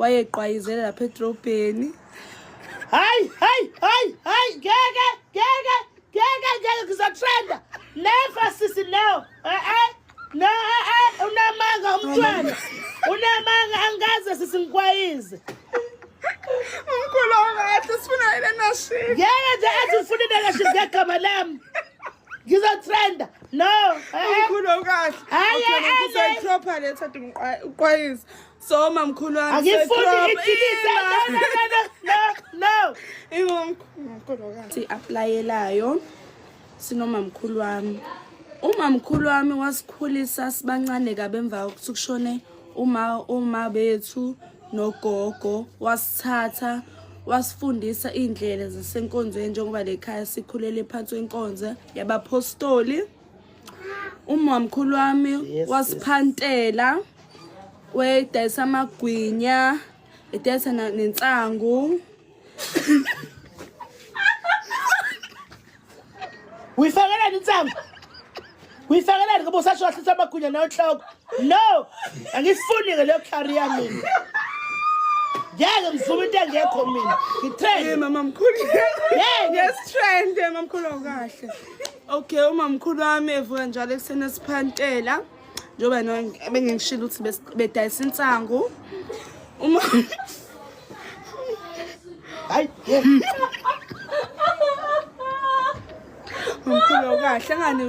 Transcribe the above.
wayeqwayizela lapha edrobheni. Hayi, ngeke ngizotrenda. Never sisi no. No, unamanga umntwana. Unamanga angaze sisi ngikwayize. Umkhulu kahle sifuna ile nashini. Ngeke nje athi ufunile kahle ngegama lami. Ngizotrenda. No. Umkhulu kahle. Hayi, Proper letha uqwayiza. So mamkhulu wami angifuni idilise. No. Umkhulu kahle. Si-applyelayo sinomamkhulu wami. Umamkhulu wami wasikhulisa sibancane kabe emva kokuthi kushone uma bethu nogogo, wasithatha wasifundisa indlela zasenkonzweni njengoba lekhaya sikhulele phansi kwenkonzo yabapostoli. Umamkhulu wami wasiphantela, wedayisa amagwinya, edayisa nensangu. Uyifakelani insangu? Uyifakelani ngoba usasho wahlisa amagunya nawuhloko? No. Angifuni ke leyo career mina. Ngeke ngizuma into engekho mina. Ngitrend. Mama mkhulu. Yes trend mamkhulu kahle. Okay, umamkhulu wami evuka njalo ekuseni siphantela. Njoba no bengingishilo ukuthi bedayisa insangu. Hayi. Umkhulu kahle ngani